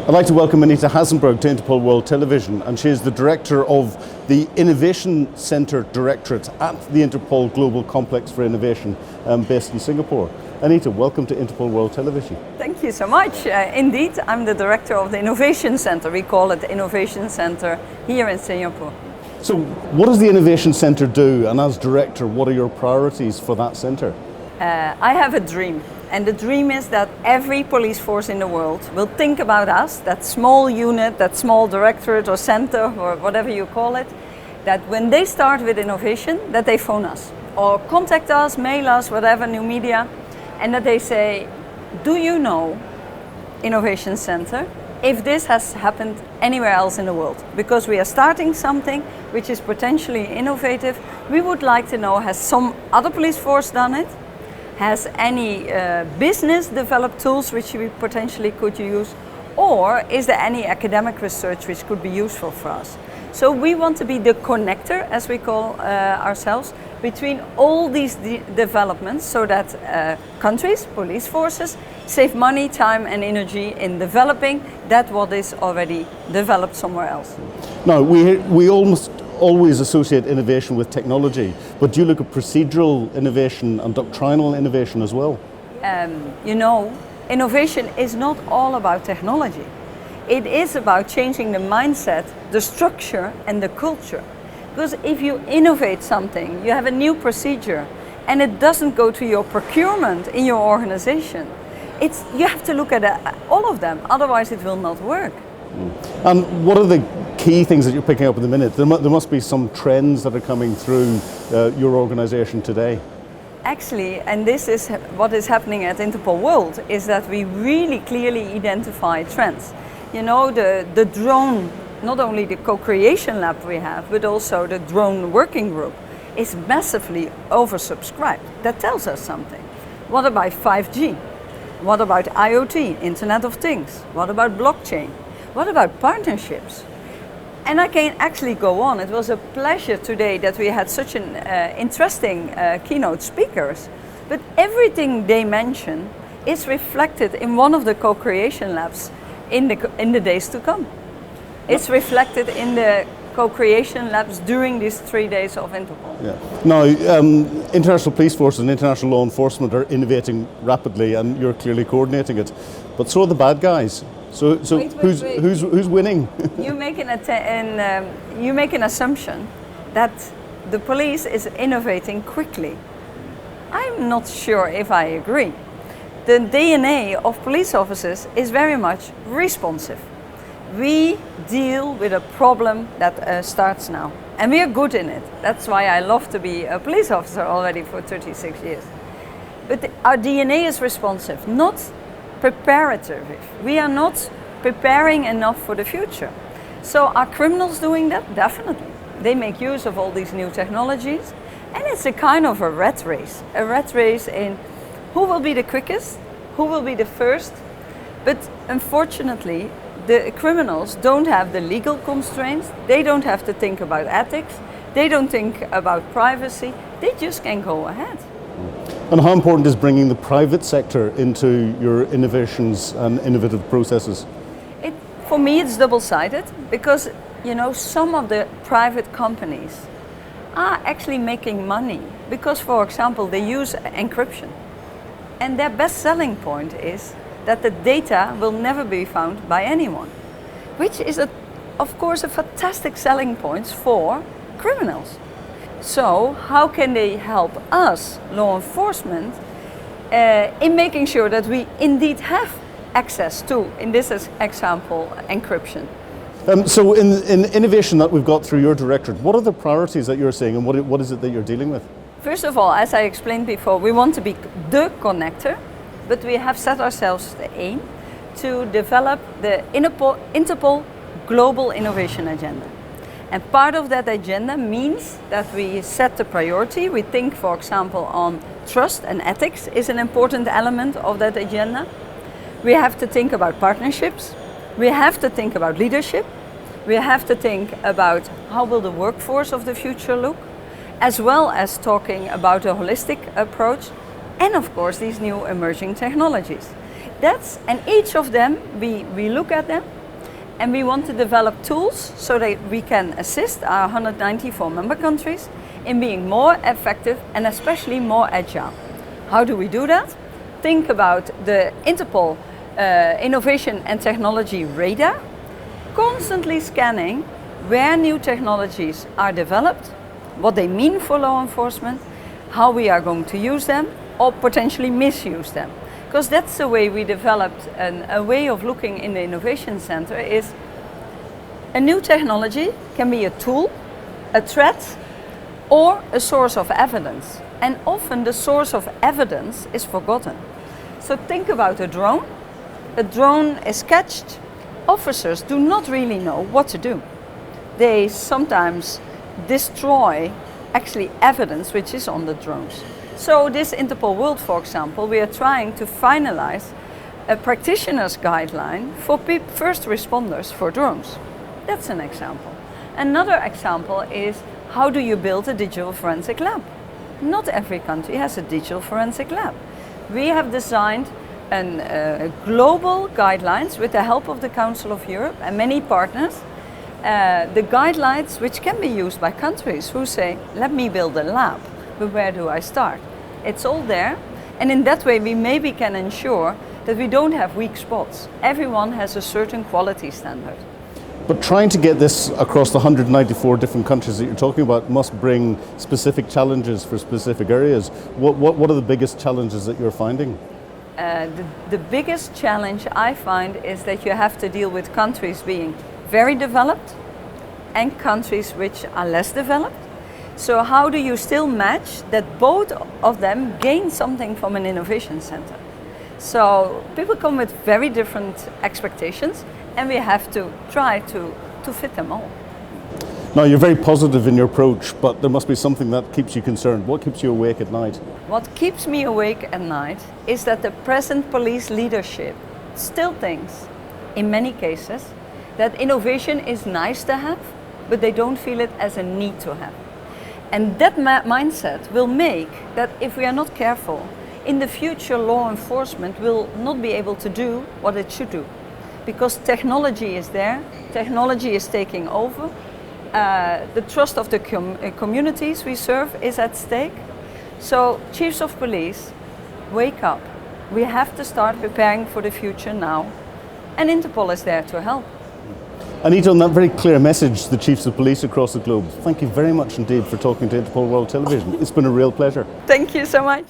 I'd like to welcome Anita Hazenberg to Interpol World Television, and she is the Director of the Innovation Centre Directorate at the Interpol Global Complex for Innovation based in Singapore. Anita, welcome to Interpol World Television. Thank you so much. Indeed, I'm the Director of the Innovation Centre. We call it the Innovation Centre here in Singapore. So what does the Innovation Centre do, and as Director, what are your priorities for that centre? I have a dream. And the dream is that every police force in the world will think about us, that small unit, that small directorate or center or whatever you call it, that when they start with innovation, that they phone us or contact us, mail us, whatever, new media, and that they say, do you know Innovation Center if this has happened anywhere else in the world? Because we are starting something which is potentially innovative. We would like to know, has some other police force done it? Has any business developed tools which we potentially could use, or is there any academic research which could be useful for us? So we want to be the connector, as we call ourselves, between all these developments so that countries, police forces, save money, time and energy in developing that what is already developed somewhere else. Now, we almost always associate innovation with technology, but do you look at procedural innovation and doctrinal innovation as well? You know, innovation is not all about technology. It is about changing the mindset, the structure and the culture. Because if you innovate something, you have a new procedure and it doesn't go to your procurement in your organization, you have to look at all of them, otherwise it will not work. And what are the key things that you're picking up in the minute? There must be some trends that are coming through your organization today. Actually, and this is what is happening at Interpol World, is that we really clearly identify trends. You know, the drone, not only the co-creation lab we have, but also the drone working group is massively oversubscribed. That tells us something. What about 5G? What about IoT, Internet of Things? What about blockchain? What about partnerships? And I can actually go on. It was a pleasure today that we had such an interesting keynote speakers. But everything they mention is reflected in one of the co-creation labs in the days to come. It's reflected in the co-creation labs during these 3 days of Interpol. Yeah. Now, international police forces and international law enforcement are innovating rapidly, and you're clearly coordinating it. But so are the bad guys. So wait. Who's winning? You make an assumption that the police is innovating quickly. I'm not sure if I agree. The DNA of police officers is very much responsive. We deal with a problem that starts now, and we are good in it. That's why I love to be a police officer already for 36 years. But our DNA is responsive, not preparative. We are not preparing enough for the future. So are criminals doing that? Definitely. They make use of all these new technologies, and it's a kind of a rat race in who will be the quickest, who will be the first. But unfortunately, the criminals don't have the legal constraints, they don't have to think about ethics, they don't think about privacy, they just can go ahead. And how important is bringing the private sector into your innovations and innovative processes? For me, it's double-sided, because you know, some of the private companies are actually making money because, for example, they use encryption. And their best selling point is that the data will never be found by anyone, which is, of course, a fantastic selling point for criminals. So how can they help us, law enforcement, in making sure that we indeed have access to, in this example, encryption? So in innovation that we've got through your directorate, what are the priorities that you're seeing, and what is it that you're dealing with? First of all, as I explained before, we want to be the connector, but we have set ourselves the aim to develop the Interpol Global Innovation Agenda. And part of that agenda means that we set the priority. We think, for example, on trust and ethics is an important element of that agenda. We have to think about partnerships. We have to think about leadership. We have to think about how will the workforce of the future look, as well as talking about a holistic approach, and of course these new emerging technologies. And each of them, we look at them and we want to develop tools so that we can assist our 194 member countries in being more effective and especially more agile. How do we do that? Think about the Interpol Innovation and Technology Radar, constantly scanning where new technologies are developed, what they mean for law enforcement, how we are going to use them or potentially misuse them. Because that's the way we developed a way of looking in the Innovation Center is a new technology can be a tool, a threat or a source of evidence. And often the source of evidence is forgotten. So think about a drone. A drone is catched. Officers do not really know what to do. They sometimes destroy actually evidence which is on the drones. So this Interpol World, for example, we are trying to finalize a practitioner's guideline for first responders for drones. That's an example. Another example is how do you build a digital forensic lab? Not every country has a digital forensic lab. We have designed global guidelines with the help of the Council of Europe and many partners. The guidelines which can be used by countries who say, let me build a lab, but where do I start? It's all there, and in that way we maybe can ensure that we don't have weak spots. Everyone has a certain quality standard. But trying to get this across the 194 different countries that you're talking about must bring specific challenges for specific areas. What are the biggest challenges that you're finding? The biggest challenge I find is that you have to deal with countries being very developed and countries which are less developed. So how do you still match that both of them gain something from an innovation center? So people come with very different expectations and we have to try to fit them all. Now you're very positive in your approach, but there must be something that keeps you concerned. What keeps you awake at night? What keeps me awake at night is that the present police leadership still thinks, in many cases, that innovation is nice to have, but they don't feel it as a need to have. And that mindset will make that if we are not careful, in the future law enforcement will not be able to do what it should do. Because technology is there, technology is taking over, the trust of the communities we serve is at stake. So chiefs of police, wake up. We have to start preparing for the future now, and Interpol is there to help. Anita, on that very clear message to the chiefs of police across the globe, thank you very much indeed for talking to Interpol World Television. It's been a real pleasure. Thank you so much.